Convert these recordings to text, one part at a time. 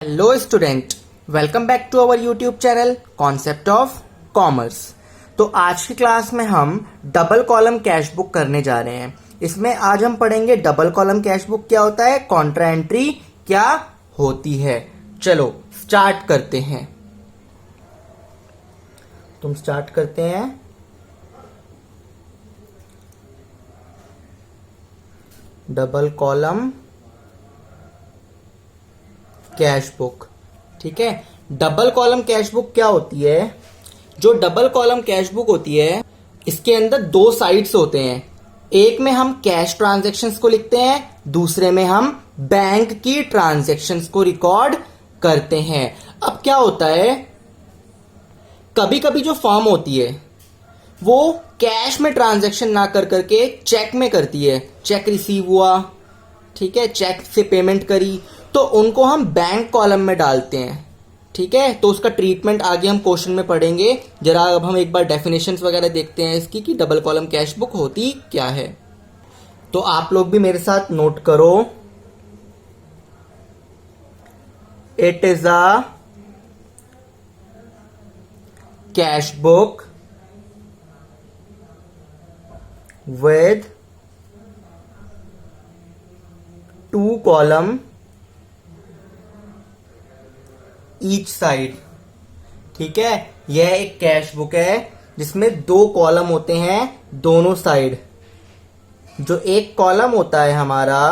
Hello student, welcome back to our YouTube channel concept of commerce. तो आज की class में हम डबल कॉलम कैश बुक करने जा रहे हैं। इसमें आज हम पढ़ेंगे डबल कॉलम कैश बुक क्या होता है, कॉन्ट्रा एंट्री क्या होती है। चलो स्टार्ट करते हैं। तुम स्टार्ट करते हैं। डबल कॉलम कैश बुक, ठीक है। डबल कॉलम कैश बुक क्या होती है? जो डबल कॉलम कैश बुक होती है इसके अंदर दो साइड्स होते हैं। एक में हम कैश ट्रांजैक्शंस को लिखते हैं, दूसरे में हम बैंक की ट्रांजैक्शंस को रिकॉर्ड करते हैं। अब क्या होता है, कभी कभी जो फर्म होती है वो कैश में ट्रांजैक्शन ना कर करके चेक में करती है। चेक रिसीव हुआ, ठीक है, चेक से पेमेंट करी, तो उनको हम बैंक कॉलम में डालते हैं, ठीक है। तो उसका ट्रीटमेंट आगे हम क्वेश्चन में पढ़ेंगे। जरा अब हम एक बार डेफिनेशंस वगैरह देखते हैं इसकी कि डबल कॉलम कैश बुक होती क्या है। तो आप लोग भी मेरे साथ नोट करो। It is a cash book with two column each side, ठीक है। यह एक कैश बुक है जिसमें दो कॉलम होते हैं दोनों साइड। जो एक कॉलम होता है हमारा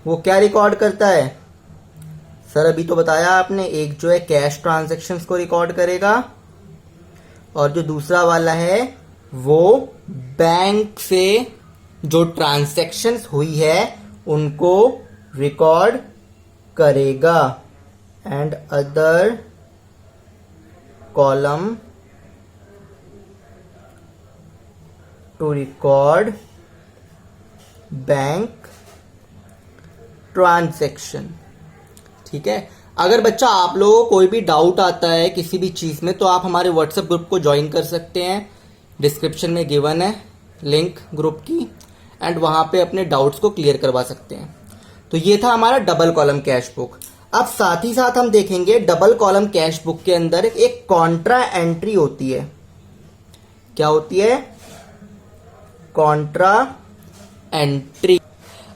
वो क्या रिकॉर्ड करता है? सर अभी तो बताया आपने, एक जो है कैश ट्रांजैक्शंस को रिकॉर्ड करेगा और जो दूसरा वाला है वो बैंक से जो ट्रांजैक्शंस हुई है उनको रिकॉर्ड करेगा। And other column to record bank transaction, ठीक है। अगर बच्चा आप लोगों को कोई भी डाउट आता है किसी भी चीज में तो आप हमारे व्हाट्सएप ग्रुप को ज्वाइन कर सकते हैं। डिस्क्रिप्शन में गिवन है लिंक ग्रुप की, एंड वहां पे अपने डाउट्स को क्लियर करवा सकते हैं। तो ये था हमारा डबल कॉलम कैश बुक। अब साथ ही साथ हम देखेंगे डबल कॉलम कैश बुक के अंदर एक कॉन्ट्रा एंट्री होती है। क्या होती है? Contra entry.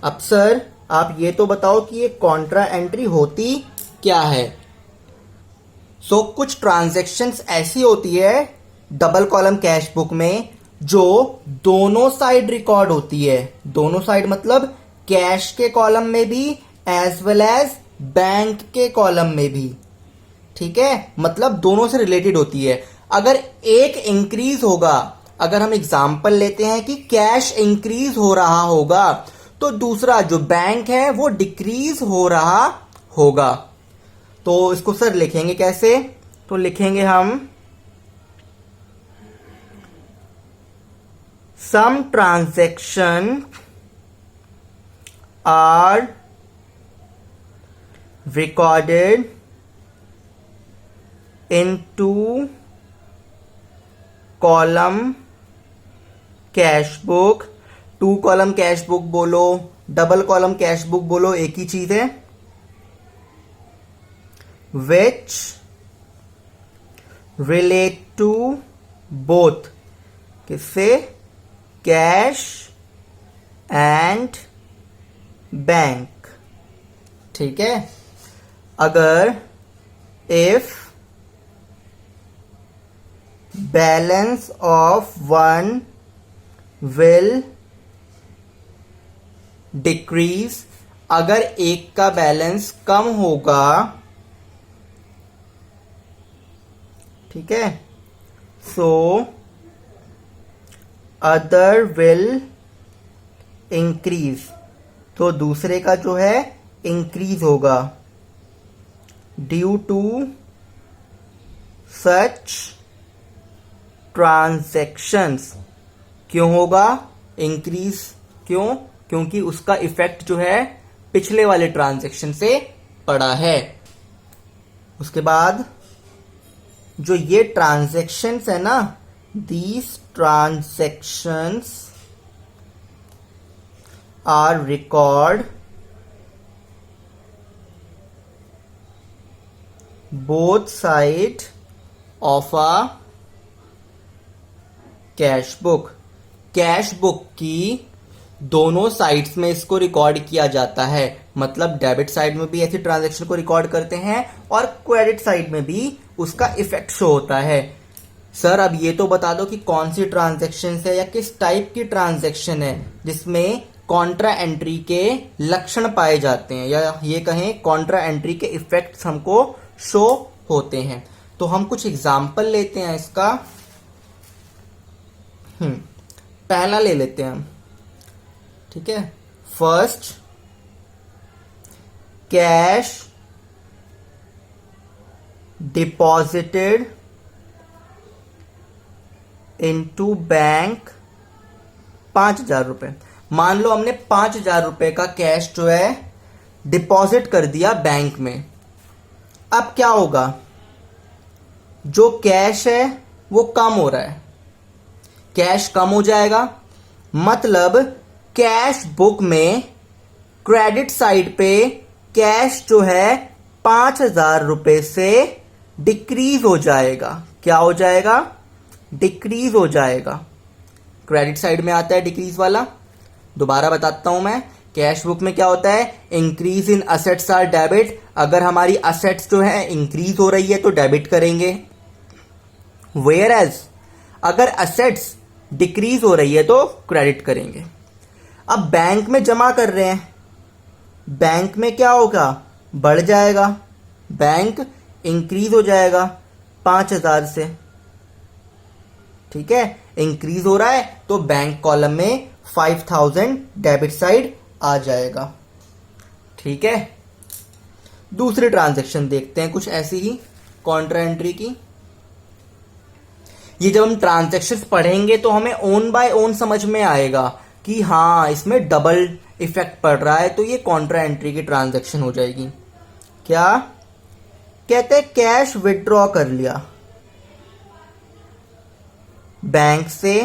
अब सर आप ये तो बताओ कि ये कॉन्ट्रा एंट्री होती क्या है। सो कुछ ट्रांजैक्शंस ऐसी होती है डबल कॉलम कैश बुक में जो दोनों साइड रिकॉर्ड होती है। दोनों साइड मतलब कैश के कॉलम में भी एज वेल एज बैंक के कॉलम में भी, ठीक है। मतलब दोनों से रिलेटेड होती है। अगर एक इंक्रीज होगा, अगर हम एग्जांपल लेते हैं कि कैश इंक्रीज हो रहा होगा तो दूसरा जो बैंक है वो डिक्रीज हो रहा होगा। तो इसको सर लिखेंगे कैसे? तो लिखेंगे हम some transaction are recorded in two column cash book. Two column cash book बोलो, डबल कॉलम कैश बुक बोलो, एक ही चीज है। which relate to both, किससे? कैश एंड बैंक, ठीक है। अगर if balance of one will decrease, अगर एक का बैलेंस कम होगा, ठीक है, सो अदर विल इंक्रीज, तो दूसरे का जो है इंक्रीज होगा। ड्यू टू सच ट्रांजैक्शंस, क्यों होगा इंक्रीज? क्यों? क्योंकि उसका इफेक्ट जो है पिछले वाले ट्रांजैक्शन से पड़ा है। उसके बाद जो ये ट्रांजैक्शंस है ना, these transactions are record both side of a cash book. Cash book की दोनों साइड्स में इसको रिकॉर्ड किया जाता है, मतलब डेबिट साइड में भी ऐसी ट्रांजैक्शन को रिकॉर्ड करते हैं और क्रेडिट साइड में भी उसका इफेक्ट शो होता है। सर अब ये तो बता दो कि कौन सी ट्रांजैक्शन है या किस टाइप की ट्रांजैक्शन है जिसमें कॉन्ट्रा एंट्री के लक्षण पाए जाते हैं, या ये कहें कॉन्ट्रा एंट्री के इफेक्ट्स हमको शो होते हैं। तो हम कुछ एग्जाम्पल लेते हैं इसका। पहला ले लेते हैं हम, ठीक है। First, cash deposited into bank 5,000 रुपए। मान लो हमने 5,000 रुपए का कैश जो है डिपॉजिट कर दिया बैंक में। अब क्या होगा, जो कैश है वो कम हो रहा है, कैश कम हो जाएगा, मतलब कैश बुक में क्रेडिट साइड पे कैश जो है 5,000 रुपए से डिक्रीज हो जाएगा। क्या हो जाएगा, डिक्रीज हो जाएगा। क्रेडिट साइड में आता है डिक्रीज वाला। दोबारा बताता हूं मैं, कैश बुक में क्या होता है, increase in assets are debit. अगर हमारी असेट्स जो है इंक्रीज हो रही है तो डेबिट करेंगे, वेयर एज अगर असेट्स डिक्रीज हो रही है तो क्रेडिट करेंगे। अब बैंक में जमा कर रहे हैं, बैंक में क्या होगा, बढ़ जाएगा, बैंक इंक्रीज हो जाएगा 5,000 से, ठीक है। इंक्रीज हो रहा है तो बैंक कॉलम में 5,000 डेबिट साइड आ जाएगा, ठीक है। दूसरी ट्रांजैक्शन देखते हैं कुछ ऐसी ही कॉन्ट्रा एंट्री की। ये जब हम ट्रांजैक्शंस पढ़ेंगे तो हमें ओन बाय ओन समझ में आएगा कि हाँ इसमें डबल इफेक्ट पड़ रहा है, तो ये कॉन्ट्रा एंट्री की ट्रांजैक्शन हो जाएगी। क्या कहते हैं, कैश विड्रॉ कर लिया बैंक से,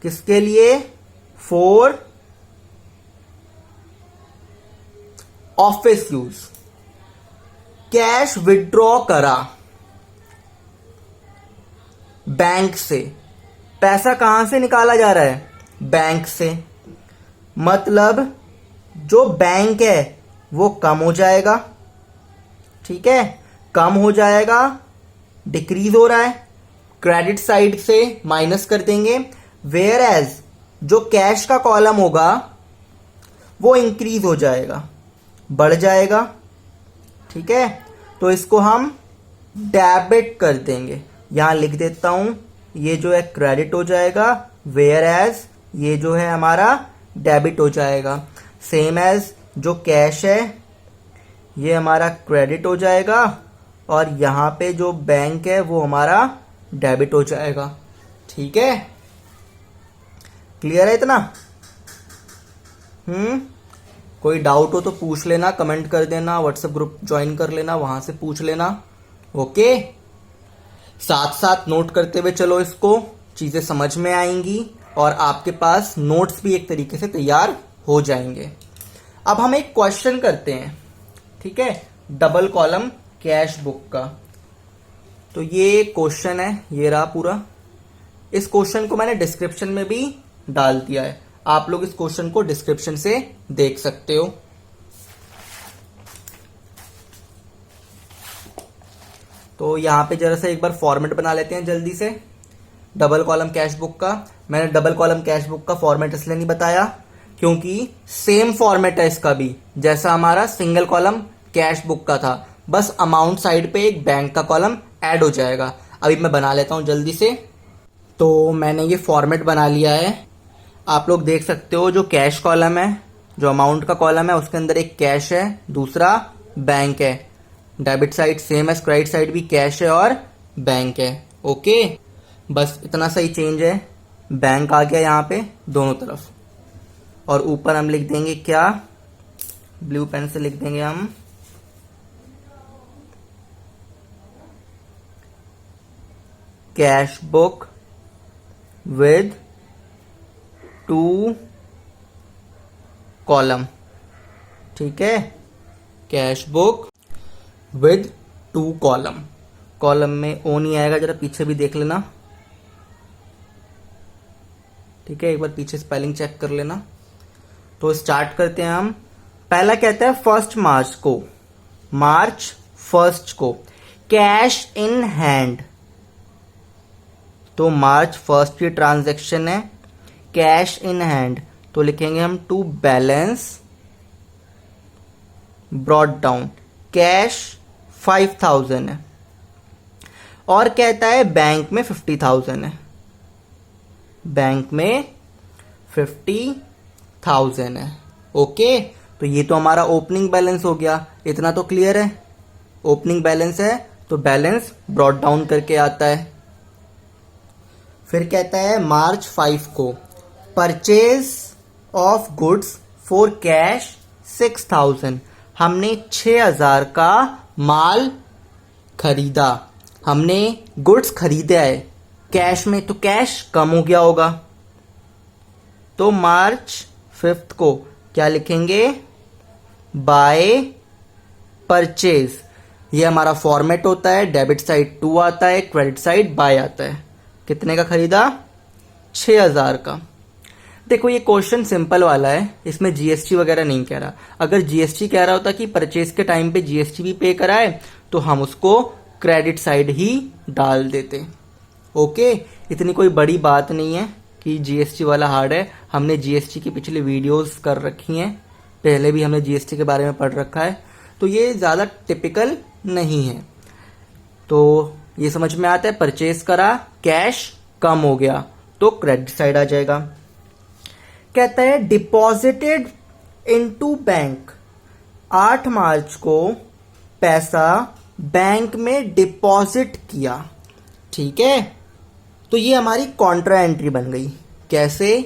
किसके लिए, for office use. Cash withdraw करा बैंक से, पैसा कहां से निकाला जा रहा है, बैंक से, मतलब जो बैंक है वो कम हो जाएगा, ठीक है, कम हो जाएगा, डिक्रीज हो रहा है, क्रेडिट साइड से माइनस कर देंगे। वेयर एज जो कैश का कॉलम होगा वो इंक्रीज हो जाएगा, बढ़ जाएगा, ठीक है। तो इसको हम डेबिट कर देंगे, यहां लिख देता हूं, ये जो है क्रेडिट हो जाएगा, वेयर एज ये जो है हमारा डेबिट हो जाएगा। सेम एज जो कैश है ये हमारा क्रेडिट हो जाएगा और यहां पे जो बैंक है वो हमारा डेबिट हो जाएगा, ठीक है। क्लियर है इतना? कोई डाउट हो तो पूछ लेना, कमेंट कर देना, व्हाट्सएप ग्रुप ज्वाइन कर लेना, वहां से पूछ लेना, ओके। साथ साथ नोट करते हुए चलो, इसको चीजें समझ में आएंगी और आपके पास नोट्स भी एक तरीके से तैयार हो जाएंगे। अब हम एक क्वेश्चन करते हैं, ठीक है, डबल कॉलम कैश बुक का। तो ये क्वेश्चन है, ये रहा पूरा। इस क्वेश्चन को मैंने डिस्क्रिप्शन में भी डाल दिया है, आप लोग इस क्वेश्चन को डिस्क्रिप्शन से देख सकते हो। तो यहां पे जरा सा एक बार फॉर्मेट बना लेते हैं जल्दी से डबल कॉलम कैश बुक का। मैंने डबल कॉलम कैश बुक का फॉर्मेट इसलिए नहीं बताया क्योंकि सेम फॉर्मेट है इसका भी जैसा हमारा सिंगल कॉलम कैश बुक का था, बस अमाउंट साइड पे एक बैंक का कॉलम ऐड हो जाएगा। अभी मैं बना लेता हूं जल्दी से। तो मैंने ये फॉर्मेट बना लिया है, आप लोग देख सकते हो। जो कैश कॉलम है, जो अमाउंट का कॉलम है, उसके अंदर एक कैश है, दूसरा बैंक है। डेबिट साइड सेम है, क्रेडिट साइड भी कैश है और बैंक है, ओके। बस इतना सही चेंज है, बैंक आ गया यहाँ पे दोनों तरफ। और ऊपर हम लिख देंगे क्या, ब्लू पेन से लिख देंगे हम कैश बुक विद 2 कॉलम, ठीक है। Cash book with 2 column. Column में ओ नहीं आएगा, जरा पीछे भी देख लेना, ठीक है, एक बार पीछे स्पेलिंग चेक कर लेना। तो स्टार्ट करते हैं हम। पहला कहता है 1 मार्च को, मार्च 1 को कैश इन हैंड। तो मार्च 1 की ट्रांजैक्शन है, कैश इन हैंड, तो लिखेंगे हम to balance brought down. Cash 5000 है और कहता है बैंक में 50,000 है, बैंक में 50,000 है। ओके, तो ये तो हमारा ओपनिंग बैलेंस हो गया, इतना तो क्लियर है। ओपनिंग बैलेंस है तो बैलेंस ब्रॉट डाउन करके आता है। फिर कहता है मार्च 5 को purchase of goods for cash 6,000। हमने 6,000 का माल खरीदा, हमने गुड्स खरीदा है कैश में, तो कैश कम हो गया होगा। तो मार्च 5 को क्या लिखेंगे, बाय परचेज। ये हमारा फॉर्मेट होता है, डेबिट साइड 2 आता है, क्रेडिट साइड बाय आता है। कितने का खरीदा, 6,000 का। देखो ये क्वेश्चन सिंपल वाला है, इसमें जीएसटी वगैरह नहीं कह रहा। अगर जीएसटी कह रहा होता कि परचेज के टाइम पे जीएसटी भी पे कराए तो हम उसको क्रेडिट साइड ही डाल देते। ओके, इतनी कोई बड़ी बात नहीं है कि जीएसटी वाला हार्ड है। हमने जीएसटी की पिछली वीडियोस कर रखी हैं, पहले भी हमने जीएसटी के बारे में पढ़ रखा है, तो ये ज्यादा टिपिकल नहीं है। तो ये समझ में आता है, परचेज करा, कैश कम हो गया तो क्रेडिट साइड आ जाएगा। कहता है डिपॉजिटेड इनटू बैंक। 8 मार्च को पैसा बैंक में डिपॉजिट किया, ठीक है, तो ये हमारी कॉन्ट्रा एंट्री बन गई। कैसे,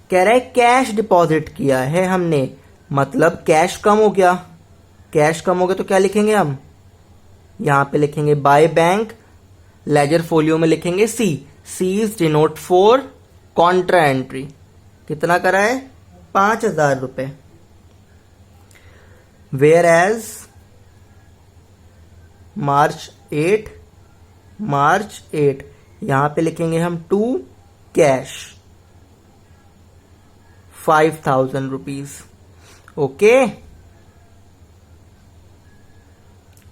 कह रहा है कैश डिपॉजिट किया है हमने, मतलब कैश कम हो गया। कैश कम हो गया तो क्या लिखेंगे हम, यहां पे लिखेंगे बाय बैंक, लेजर फोलियो में लिखेंगे C. C is denote for contra entry. कितना करा है, 5,000 रुपए। वेयर एज मार्च 8 यहां पे लिखेंगे हम टू कैश 5,000 रुपीज। ओके,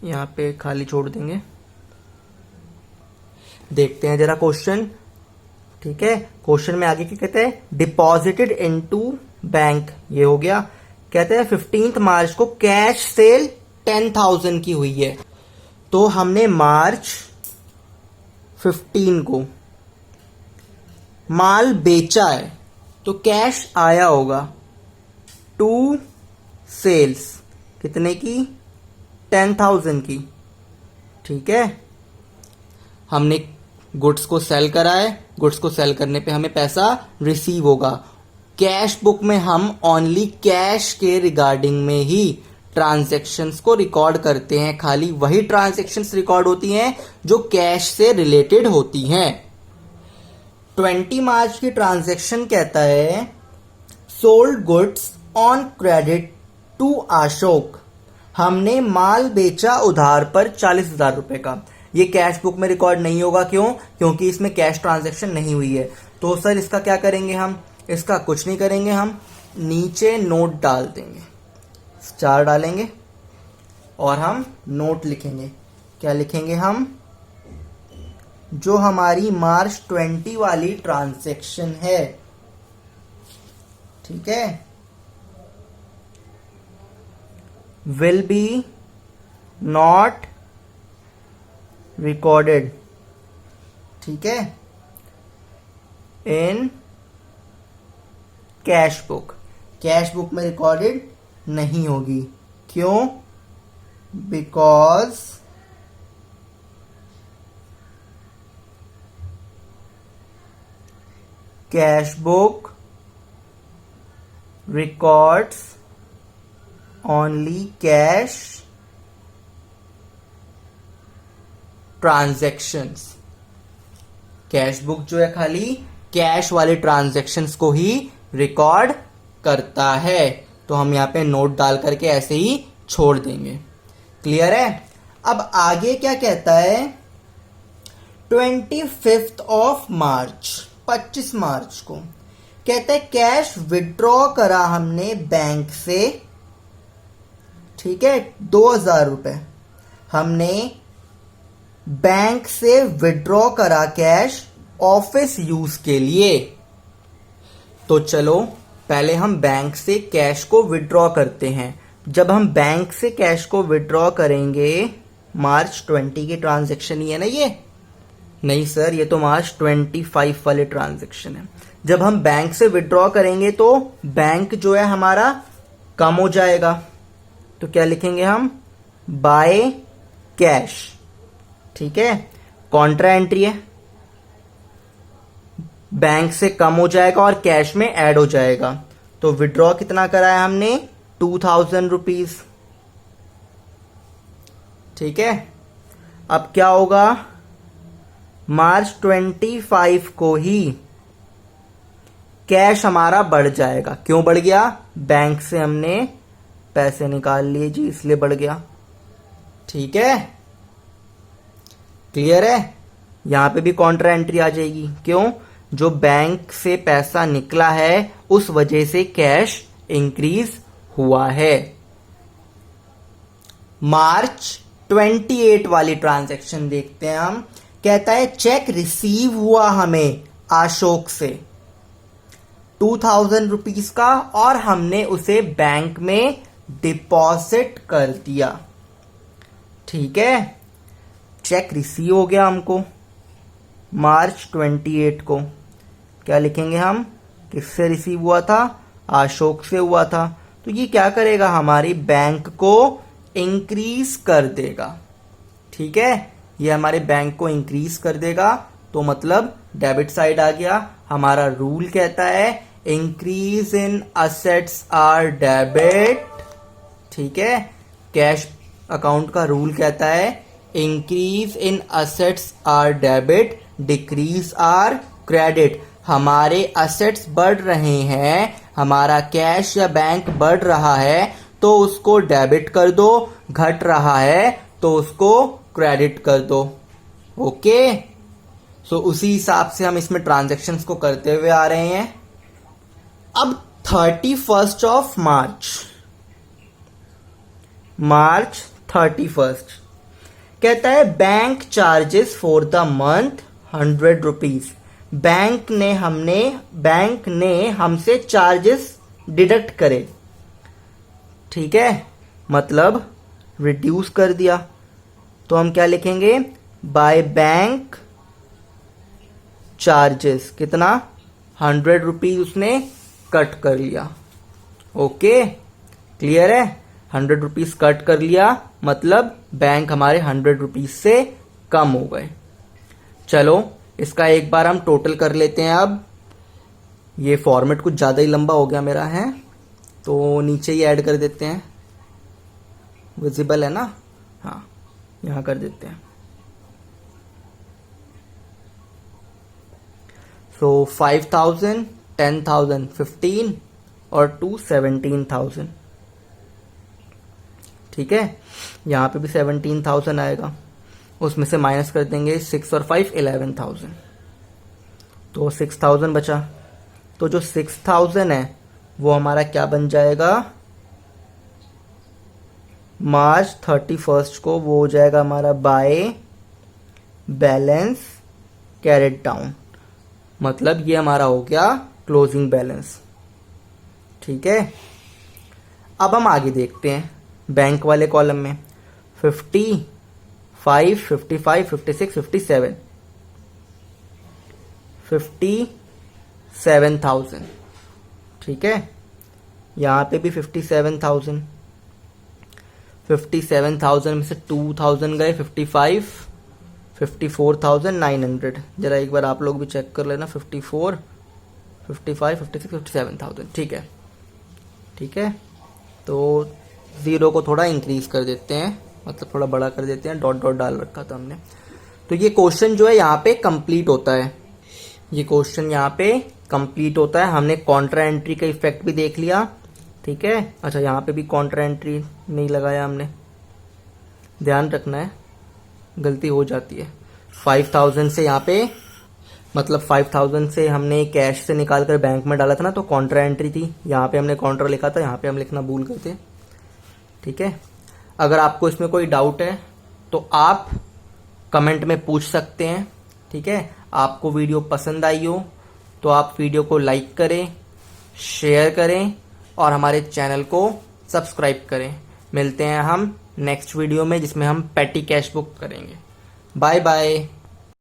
यहां पे खाली छोड़ देंगे। देखते हैं जरा क्वेश्चन, ठीक है। क्वेश्चन में आगे क्या कहते हैं, डिपॉजिटेड इनटू बैंक, ये हो गया। कहते हैं 15 मार्च को कैश सेल 10,000 की हुई है, तो हमने मार्च 15 को माल बेचा है तो कैश आया होगा टू सेल्स, कितने की, 10,000 की, ठीक है। हमने गुड्स को सेल करा है, गुड्स को सेल करने पे हमें पैसा रिसीव होगा। कैश बुक में हम ओनली कैश के रिगार्डिंग में ही ट्रांजैक्शंस को रिकॉर्ड करते हैं, खाली वही ट्रांजैक्शंस रिकॉर्ड होती हैं जो कैश से रिलेटेड होती हैं। 20 मार्च की ट्रांजैक्शन कहता है sold goods on credit to Ashok. हमने माल बेचा उधार पर 40,000 रुपए का। ये कैश बुक में रिकॉर्ड नहीं होगा, क्यों, क्योंकि इसमें कैश ट्रांजैक्शन नहीं हुई है। तो सर इसका क्या करेंगे हम, इसका कुछ नहीं करेंगे, हम नीचे नोट डाल देंगे, स्टार डालेंगे और हम नोट लिखेंगे। क्या लिखेंगे हम, जो हमारी मार्च 20 वाली ट्रांजैक्शन है, ठीक है, विल बी नॉट रिकॉर्डेड, ठीक है, in cash book. Cash book में रिकॉर्डेड नहीं होगी, क्यों, because cash book records only cash transactions. Cash book जो है खाली कैश वाले ट्रांजैक्शंस को ही रिकॉर्ड करता है, तो हम यहां पे नोट डाल करके ऐसे ही छोड़ देंगे। क्लियर है। अब आगे क्या कहता है, 25 ऑफ मार्च, 25 मार्च को कहता है कैश विड्रॉ करा हमने बैंक से, ठीक है, 2000 रुपए हमने बैंक से विड्रॉ करा कैश ऑफिस यूज के लिए। तो चलो पहले हम बैंक से कैश को विड्रॉ करते हैं। जब हम बैंक से कैश को विड्रॉ करेंगे, मार्च 20 की ट्रांजैक्शन ही है ना ये? नहीं सर, ये तो मार्च 25 वाले ट्रांजैक्शन है। जब हम बैंक से विड्रॉ करेंगे तो बैंक जो है हमारा कम हो जाएगा, तो क्या लिखेंगे हम, बाय कैश, ठीक है, कॉन्ट्रा एंट्री है, बैंक से कम हो जाएगा और कैश में ऐड हो जाएगा। तो विड्रॉ कितना कराया हमने, 2000 रुपीज, ठीक है। अब क्या होगा, मार्च 25 को ही कैश हमारा बढ़ जाएगा। क्यों बढ़ गया, बैंक से हमने पैसे निकाल लिए जी, इसलिए बढ़ गया, ठीक है, क्लियर है। यहां पे भी कॉन्ट्रा एंट्री आ जाएगी, क्यों, जो बैंक से पैसा निकला है उस वजह से कैश इंक्रीज हुआ है। मार्च 28 वाली ट्रांजैक्शन देखते हैं हम। कहता है चेक रिसीव हुआ हमें अशोक से 2000 रुपीज का, और हमने उसे बैंक में डिपॉजिट कर दिया, ठीक है। चेक रिसीव हो गया हमको मार्च 28 को, क्या लिखेंगे हम, किससे रिसीव हुआ था, अशोक से हुआ था। तो ये क्या करेगा, हमारी बैंक को इंक्रीज कर देगा, ठीक है, ये हमारे बैंक को इंक्रीज कर देगा। तो मतलब डेबिट साइड आ गया। हमारा रूल कहता है increase in assets are debit, ठीक है। कैश अकाउंट का रूल कहता है increase in assets are debit, decrease are credit. हमारे असेट्स बढ़ रहे हैं, हमारा कैश या बैंक बढ़ रहा है तो उसको डेबिट कर दो, घट रहा है तो उसको क्रेडिट कर दो, ओके। सो उसी हिसाब से हम इसमें ट्रांजैक्शंस को करते हुए आ रहे हैं। अब 31 ऑफ मार्च 31 कहता है bank charges for the month 100 rupees. Bank ने हमसे चार्जेस डिडक्ट करे, ठीक है, मतलब रिड्यूस कर दिया। तो हम क्या लिखेंगे, बाय बैंक चार्जेस, कितना, 100 रुपीज उसने कट कर लिया, ओके, क्लियर है। 100 रुपीज कट कर लिया मतलब बैंक हमारे 100 रुपीज से कम हो गए। चलो इसका एक बार हम टोटल कर लेते हैं। अब ये फॉर्मेट कुछ ज्यादा ही लंबा हो गया मेरा, है तो नीचे ही ऐड कर देते हैं, विजिबल है ना, हाँ यहां कर देते हैं। सो 5000, 10,000, 15 और 2 17,000, ठीक है। यहां पे भी 17,000 आएगा, उसमें से माइनस कर देंगे 6 और 5 11,000, तो 6,000 बचा। तो जो 6,000 है वो हमारा क्या बन जाएगा, मार्च 31 को वो हो जाएगा हमारा बाय बैलेंस कैरेट डाउन, मतलब ये हमारा हो गया क्लोजिंग बैलेंस, ठीक है। अब हम आगे देखते हैं बैंक वाले कॉलम में 55, 55, 56, 57, 57,000, ठीक है। यहां पे भी 57,000, 57,000 में से 2,000 गए, 55, 54,900। जरा एक बार आप लोग भी चेक कर लेना, 54, 55, 56, 57,000, ठीक है, ठीक है। तो जीरो को थोड़ा इंक्रीज कर देते हैं, मतलब थोड़ा बड़ा कर देते हैं, डॉट डॉट डाल रखा था हमने। तो ये क्वेश्चन जो है यहाँ पे कंप्लीट होता है, ये क्वेश्चन यहाँ पे कंप्लीट होता है। हमने कॉन्ट्रा एंट्री का इफेक्ट भी देख लिया, ठीक है। अच्छा यहाँ पे भी कॉन्ट्रा एंट्री नहीं लगाया हमने, ध्यान रखना है, गलती हो जाती है। 5000 से यहाँ पे मतलब 5000 से हमने कैश से निकाल कर बैंक में डाला था ना, तो कॉन्ट्रा एंट्री थी, यहाँ पे हमने कॉन्ट्रा लिखा था, यहाँ पे हम लिखना भूल गए थे। ठीक है, अगर आपको इसमें कोई डाउट है तो आप कमेंट में पूछ सकते हैं। ठीक है, आपको वीडियो पसंद आई हो तो आप वीडियो को लाइक करें, शेयर करें और हमारे चैनल को सब्सक्राइब करें। मिलते हैं हम नेक्स्ट वीडियो में जिसमें हम पेटी कैश बुक करेंगे। Bye bye.